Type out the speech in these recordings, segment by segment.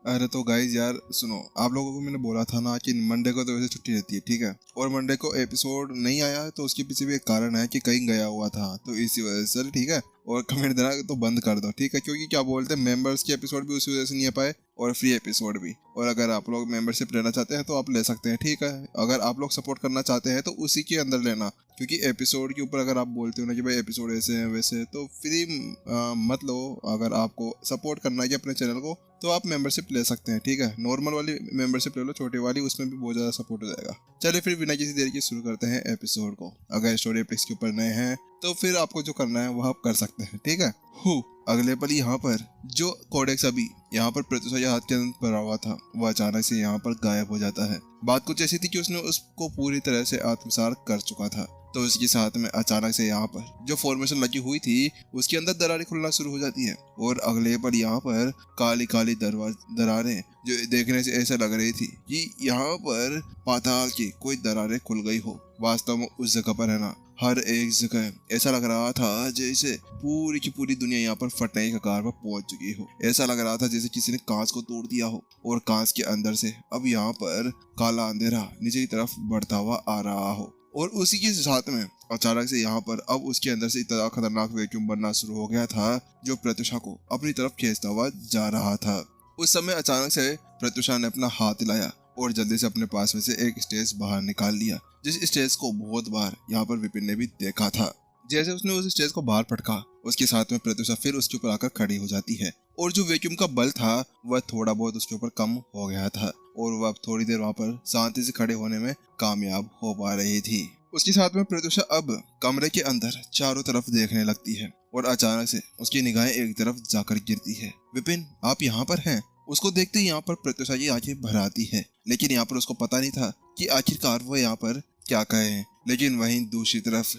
अरे तो गाइज यार सुनो, आप लोगों को मैंने बोला था ना कि मंडे को तो वैसे छुट्टी रहती है, ठीक है। और मंडे को एपिसोड नहीं आया है तो उसके पीछे भी एक कारण है कि कहीं गया हुआ था, तो इसी वजह से ठीक है। और कमेंट देना तो बंद कर दो, ठीक है, क्योंकि क्या बोलते हैं मेंबर्स के एपिसोड भी उसी वजह से नहीं आ पाए और फ्री एपिसोड भी। और अगर आप लोग मेंबरशिप लेना चाहते हैं तो आप ले सकते हैं, ठीक है। अगर आप लोग सपोर्ट करना चाहते हैं तो उसी के अंदर लेना, क्योंकि एपिसोड के ऊपर अगर आप बोलते हो ना कि भाई एपिसोड ऐसे हैं वैसे हैं, तो फ्री मत लो। अगर आपको सपोर्ट करना है कि अपने चैनल को, तो आप मेंबरशिप ले सकते हैं, ठीक है। नॉर्मल वाली मेंबरशिप ले लो, छोटी वाली, उसमें भी बहुत ज़्यादा सपोर्ट हो जाएगा। चलिए फिर बिना किसी देरी के शुरू करते हैं एपिसोड को। अगर स्टोरी एपिक्स के ऊपर नए हैं तो फिर आपको जो करना है वह आप कर सकते हैं, ठीक है। अगले पल यहाँ पर जो कोडेक्स अभी यहाँ पर प्रत्युषा के हाथ के अंदर पड़ा हुआ था, वह अचानक से यहाँ पर गायब हो जाता है। बात कुछ ऐसी थी कि उसने उसको पूरी तरह से आत्मसात कर चुका था। तो उसके साथ में अचानक से यहाँ पर जो फॉर्मेशन लगी हुई थी उसके अंदर दरारें खुलना शुरू हो जाती है। और अगले पल यहाँ पर काली काली दरारें जो देखने से ऐसा लग रही थी कि यहाँ पर पाताल की कोई दरारें खुल गई हो। वास्तव में उस जगह पर है ना, हर एक जगह ऐसा लग रहा था जैसे पूरी की पूरी दुनिया यहाँ पर फटने के कगार पर पहुंच चुकी हो। ऐसा लग रहा था जैसे किसी ने कांच को तोड़ दिया हो और कांच के अंदर से अब यहाँ पर काला अंधेरा नीचे की तरफ बढ़ता हुआ आ रहा हो। और उसी के साथ में अचानक से यहाँ पर अब उसके अंदर से इतना खतरनाक वैक्यूम बनना शुरू हो गया था जो प्रत्युषा को अपनी तरफ खींचता हुआ जा रहा था। उस समय अचानक से प्रत्युषा ने अपना हाथ हिलाया और जल्दी से अपने पास में से एक स्टेज बाहर निकाल लिया, जिस स्टेज को बहुत बार यहाँ पर विपिन ने भी देखा था। जैसे उसने उस स्टेज को बाहर पटका, उसके साथ में प्रत्युषा फिर उसके ऊपर आकर खड़ी हो जाती है। और जो वैक्यूम का बल था वह थोड़ा बहुत उसके ऊपर कम हो गया था और वह अब थोड़ी देर वहां पर शांति से खड़े होने में कामयाब हो पा रही थी। उसके साथ में प्रत्युषा अब कमरे के अंदर चारों तरफ देखने लगती है और अचानक से उसकी निगाहें एक तरफ जाकर गिरती है। विपिन, आप यहाँ पर हैं? उसको देखते ही यहाँ पर प्रत्युषा की आंखें भर आती है, लेकिन यहाँ पर उसको पता नहीं था कि आखिरकार वो यहाँ पर क्या कहे। लेकिन वहीं दूसरी तरफ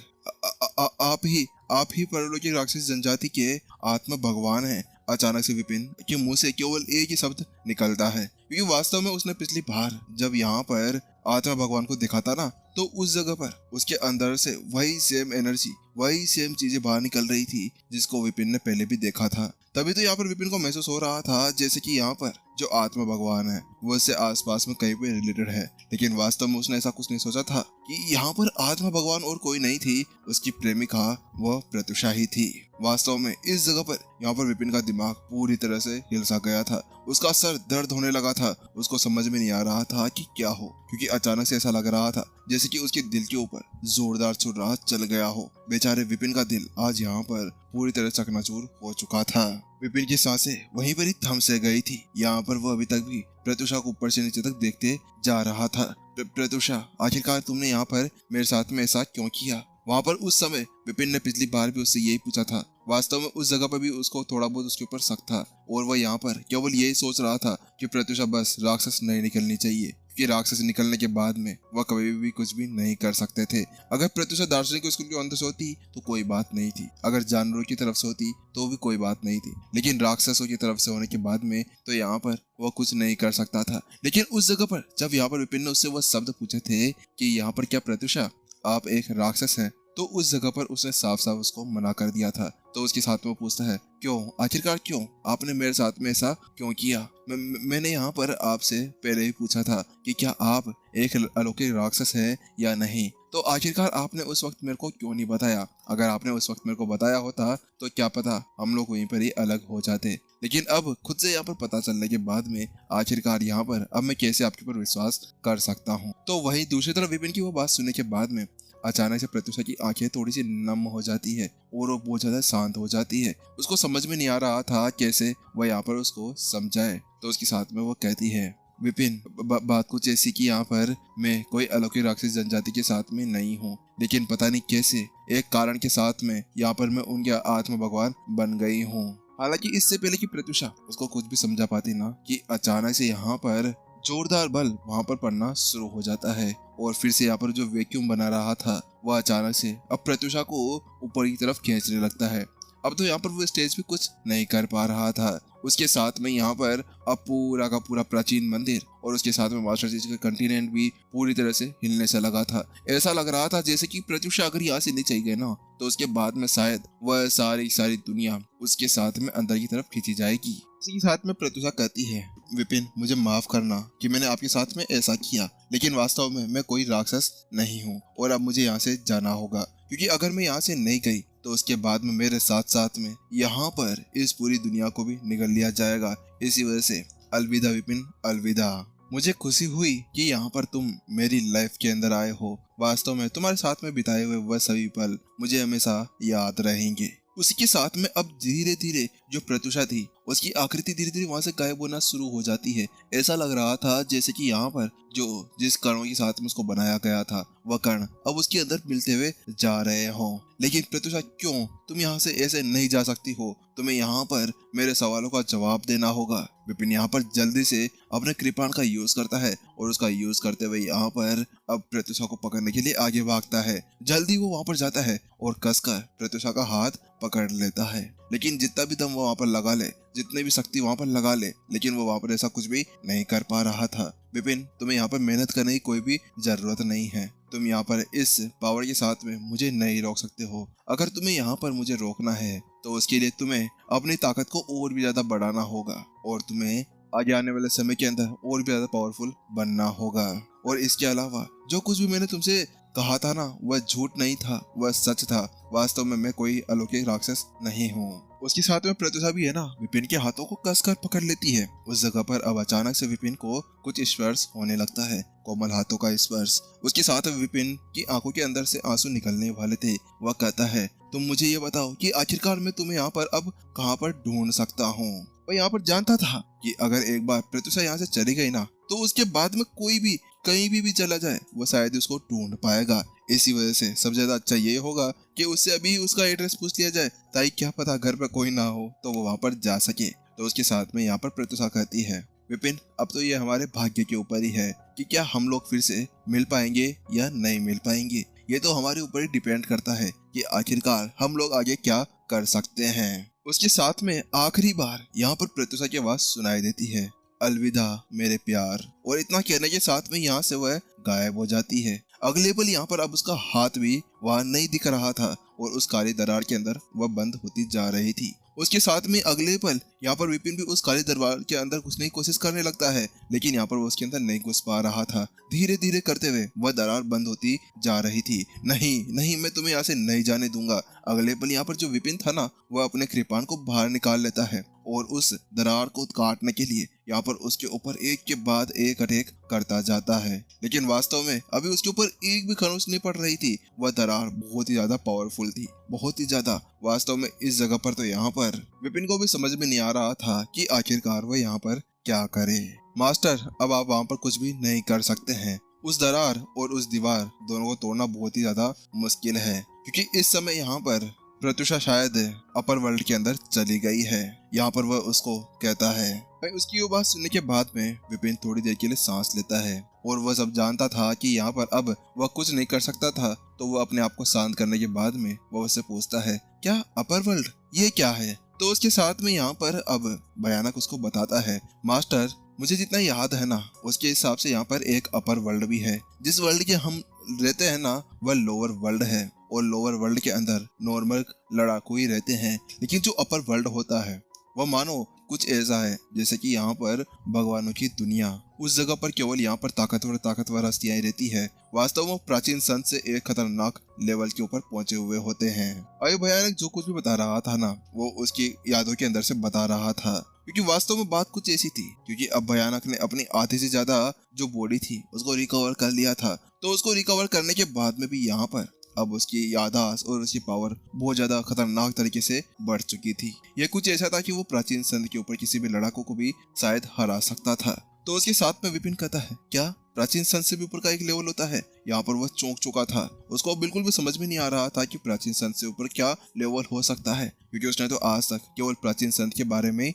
आप ही परलोकी राक्षस जनजाति के आत्मा भगवान हैं। अचानक से विपिन के मुंह से केवल एक ही शब्द निकलता है, क्योंकि वास्तव में उसने पिछली बार जब यहाँ पर आत्मा भगवान को देखा था ना, तो उस जगह पर उसके अंदर से वही सेम एनर्जी, वही सेम चीजें बाहर निकल रही थी जिसको विपिन ने पहले भी देखा था। तभी तो यहाँ पर विपिन को महसूस हो रहा था जैसे कि यहाँ पर जो आत्मा भगवान है वो इससे आसपास में कहीं पे रिलेटेड है। लेकिन वास्तव में उसने ऐसा कुछ नहीं सोचा था कि यहाँ पर आत्मा भगवान और कोई नहीं थी, उसकी प्रेमिका वह प्रत्युषा ही थी। वास्तव में इस जगह पर यहाँ पर विपिन का दिमाग पूरी तरह से हिल सा गया था। उसका सर दर्द होने लगा था। उसको समझ में नहीं आ रहा था कि क्या हो, क्योंकि अचानक से ऐसा लग रहा था जैसे कि उसके दिल के ऊपर जोरदार छुरा चल गया हो। बेचारे विपिन का दिल आज यहाँ पर पूरी तरह चकनाचूर हो चुका था। विपिन की सांसें वहीं पर ही थम से गई थी। यहाँ पर वो अभी तक भी प्रत्युषा को ऊपर से नीचे तक देखते जा रहा था। प्रत्युषा, आखिरकार तुमने यहाँ पर मेरे साथ में ऐसा क्यों किया? वहाँ पर उस समय विपिन ने पिछली बार भी उससे यही पूछा था। वास्तव में उस जगह पर भी उसको थोड़ा बहुत उसके ऊपर शक था और वह यहाँ पर केवल यही सोच रहा था कि प्रत्युषा बस राक्षस नहीं निकलनी चाहिए, कि राक्षस निकलने के बाद में वह कभी भी कुछ भी नहीं कर सकते थे। अगर प्रत्युषा दार्शनिक स्कूल के अंदर से होती तो कोई बात नहीं थी, अगर जानवरों की तरफ से होती तो भी कोई बात नहीं थी, लेकिन राक्षसों की तरफ से होने के बाद में तो यहाँ पर वह कुछ नहीं कर सकता था। लेकिन उस जगह पर जब यहाँ पर विपिन ने उससे वह शब्द पूछे थे कि यहाँ पर क्या प्रत्युषा आप एक राक्षस हैं, तो उस जगह पर उसने साफ साफ उसको मना कर दिया था। तो उसके साथ में वो पूछता है, क्यों, आखिरकार क्यों आपने मेरे साथ में ऐसा क्यों किया? मैंने यहाँ पर आपसे पहले ही पूछा था कि क्या आप एक अलौकिक राक्षस हैं या नहीं, तो आखिरकार आपने उस वक्त मेरे को क्यों नहीं बताया? अगर आपने उस वक्त मेरे को बताया होता तो क्या पता हम लोग वहीं पर ही अलग हो जाते। लेकिन अब खुद से यहाँ पर पता चलने के बाद में आखिरकार यहाँ पर अब मैं कैसे आपके ऊपर विश्वास कर सकता हूँ। तो वहीं दूसरी तरफ विपिन की वो बात सुनने के बाद में अचानक से प्रत्युषा की आंखें थोड़ी सी नम हो जाती है और वो बहुत ज्यादा शांत हो जाती है। उसको समझ में नहीं आ रहा था कैसे वह यहाँ पर उसको समझाए। तो उसके साथ में वो कहती है, विपिन, बात कुछ ऐसी कि यहाँ पर मैं कोई अलौकिक राक्षस जनजाति के साथ में नहीं हूँ, लेकिन पता नहीं कैसे एक कारण के साथ में यहाँ पर मैं उनके आत्मा भगवान बन गई हूँ। हालांकि इससे पहले कि प्रत्युषा उसको कुछ भी समझा पाती ना, कि अचानक से यहाँ पर जोरदार बल वहां पर पड़ना शुरू हो जाता है और फिर से यहाँ पर जो वैक्यूम बना रहा था वह अचानक से अब प्रत्युषा को ऊपर की तरफ खींचने लगता है। अब तो यहाँ पर वो स्टेज पे कुछ नहीं कर पा रहा था। उसके साथ में यहाँ पर अब पूरा का पूरा प्राचीन मंदिर और उसके साथ में मास्टर चीज का कंटिनेंट भी पूरी तरह से हिलने से लगा था। ऐसा लग रहा था जैसे कि प्रत्युषा अगर यहाँ से नहीं चली गई ना तो उसके बाद में शायद वह सारी दुनिया उसके साथ में अंदर की तरफ खींची जाएगी। इसी साथ में प्रत्युषा कहती है, विपिन मुझे माफ करना कि मैंने आपके साथ में ऐसा किया, लेकिन वास्तव में मैं कोई राक्षस नहीं हूँ और अब मुझे यहाँ से जाना होगा, क्योंकि अगर मैं यहाँ से नहीं गई तो उसके बाद में मेरे साथ साथ में यहाँ पर इस पूरी दुनिया को भी निगल लिया जाएगा। इसी वजह से अलविदा विपिन, अलविदा। मुझे खुशी हुई कि यहाँ पर तुम मेरी लाइफ के अंदर आए हो। वास्तव में तुम्हारे साथ में बिताए हुए वह सभी पल मुझे हमेशा याद रहेंगे। उसी के साथ में अब धीरे धीरे जो प्रत्युषा थी उसकी आकृति धीरे धीरे वहां से गायब होना शुरू हो जाती है। ऐसा लग रहा था जैसे कि यहाँ पर जो जिस कणों के साथ में उसको बनाया गया था वह कण अब उसके अंदर मिलते हुए जा रहे हों। लेकिन प्रत्युषा क्यों, तुम यहाँ से ऐसे नहीं जा सकती हो, तुम्हें यहाँ पर मेरे सवालों का जवाब देना होगा। विपिन यहाँ पर जल्दी से अपने कृपाण का यूज करता है और उसका यूज करते हुए यहाँ पर अब प्रत्युषा को पकड़ने के लिए आगे भागता है। जल्दी वो वहां पर जाता है और कसकर प्रत्युषा का हाथ पकड़ लेता है। लेकिन जितना भी दम वो वहां पर लगा ले, जितने भी शक्ति वहां पर लगा ले, लेकिन वो वहां पर ऐसा कुछ भी नहीं कर पा रहा था। विपिन तुम्हें यहाँ पर मेहनत करने की कोई भी जरूरत नहीं है। तुम यहाँ पर इस पावर के साथ में मुझे नहीं रोक सकते हो। अगर तुम्हें यहाँ पर मुझे रोकना है तो उसके लिए तुम्हें अपनी ताकत को और भी ज्यादा बढ़ाना होगा और तुम्हें आगे आने वाले समय के अंदर और भी ज्यादा पावरफुल बनना होगा। और इसके अलावा जो कुछ भी मैंने तुमसे कहा था ना वह झूठ नहीं था, वह सच था। वास्तव में मैं कोई अलौकिक राक्षस नहीं हूँ। उसके साथ में प्रत्युषा भी है ना विपिन के हाथों को कसकर पकड़ लेती है। उस जगह पर अब अचानक से विपिन को कुछ स्पर्श होने लगता है, कोमल हाथों का स्पर्श। उसके साथ में विपिन की आंखों के अंदर से आंसू निकलने वाले थे। वह कहता है, तुम मुझे ये बताओ कि आखिरकार मैं तुम्हें यहाँ पर अब कहाँ पर ढूंढ सकता हूँ। वह यहाँ पर जानता था कि अगर एक बार प्रत्युषा यहाँ से चली गई ना तो उसके बाद में कोई भी कहीं भी चला जाए वो शायद उसको ढूंढ पाएगा। इसी वजह से सबसे ज्यादा अच्छा ये होगा कि उससे अभी उसका एड्रेस पूछ लिया जाए, ताकि क्या पता घर पर कोई ना हो तो वो वहां पर जा सके। तो उसके साथ में यहाँ पर प्रत्युषा कहती है, विपिन अब तो ये हमारे भाग्य के ऊपर ही है कि क्या हम लोग फिर से मिल पाएंगे या नहीं मिल पाएंगे। ये तो हमारे ऊपर ही डिपेंड करता है कि आखिरकार हम लोग आगे क्या कर सकते हैं। उसके साथ में आखिरी बार यहाँ पर प्रत्युषा की आवाज सुनाई देती है, अलविदा मेरे प्यार। और इतना कहने के साथ में यहाँ से वह गायब हो जाती है। अगले पल यहाँ पर अब उसका हाथ भी वहां नहीं दिख रहा था और उस काली दरार के अंदर वह बंद होती जा रही थी। उसके साथ में अगले पल यहाँ पर विपिन भी उस काली दरबार के अंदर घुसने की कोशिश करने लगता है, लेकिन यहाँ पर वो उसके अंदर नहीं घुस पा रहा था। धीरे धीरे करते हुए वह दरार बंद होती जा रही थी। नहीं नहीं, मैं तुम्हें यहाँ से नहीं जाने दूंगा। अगले पल यहाँ पर जो विपिन था ना वह अपने कृपाण को बाहर निकाल लेता है और उस दरार को काटने के लिए यहाँ पर उसके ऊपर एक के बाद एक अटैक करता जाता है। लेकिन वास्तव में अभी उसके ऊपर एक भी खरोंच नहीं पड़ रही थी। वह दरार बहुत ही ज्यादा पावरफुल थी, बहुत ही ज्यादा। वास्तव में इस जगह पर तो यहाँ पर विपिन को भी समझ में नहीं आ रहा था कि आखिरकार वह यहाँ पर क्या करे। मास्टर अब आप वहाँ पर कुछ भी नहीं कर सकते हैं। उस दरार और उस दीवार दोनों को तोड़ना बहुत ही ज्यादा मुश्किल है, क्योंकि इस समय यहाँ पर प्रत्युषा शायद अपर वर्ल्ड के अंदर चली गई है। यहाँ पर वह उसको कहता है। भाई उसकी वो बात सुनने के बाद में विपिन थोड़ी देर के लिए सांस लेता है और वह सब जानता था कि यहाँ पर अब वह कुछ नहीं कर सकता था। तो वह अपने आप को शांत करने के बाद में वह उससे पूछता है, क्या अपर वर्ल्ड ये क्या है। तो उसके साथ में यहाँ पर अब भयानक उसको बताता है, मास्टर मुझे जितना याद है ना उसके हिसाब से यहाँ पर एक अपर वर्ल्ड भी है। जिस वर्ल्ड के हम रहते हैं ना वह लोअर वर्ल्ड है और लोअर वर्ल्ड के अंदर नॉर्मल लड़ाकू ही रहते हैं। लेकिन जो अपर वर्ल्ड होता है वह मानो कुछ ऐसा है जैसे कि यहाँ पर भगवानों की दुनिया। उस जगह पर केवल यहाँ पर ताकतवर हस्तियां रहती है। वास्तव में प्राचीन संत से एक खतरनाक लेवल के ऊपर पहुंचे हुए होते हैं। अभी भयानक जो कुछ भी बता रहा था ना वो उसकी यादों के अंदर से बता रहा था, क्योंकि वास्तव में बात कुछ ऐसी थी। क्योंकि अब भयानक ने अपनी आधे से ज्यादा जो बॉडी थी उसको रिकवर कर लिया था। तो उसको रिकवर करने के बाद में भी यहाँ पर अब उसकी याददाश्त और उसकी पावर बहुत ज्यादा खतरनाक तरीके से बढ़ चुकी थी। यह कुछ ऐसा था कि वो प्राचीन संत के ऊपर किसी भी लड़ाकू को भी शायद हरा सकता था। तो उसके साथ में विपिन कहता है, क्या प्राचीन संत से भी ऊपर का एक लेवल होता है। यहाँ पर वह चौंक चुका था। उसको बिल्कुल भी समझ में नहीं आ रहा था कि प्राचीन संत से ऊपर क्या लेवल हो सकता है, क्योंकि उसने तो आज तक केवल प्राचीन संत के बारे में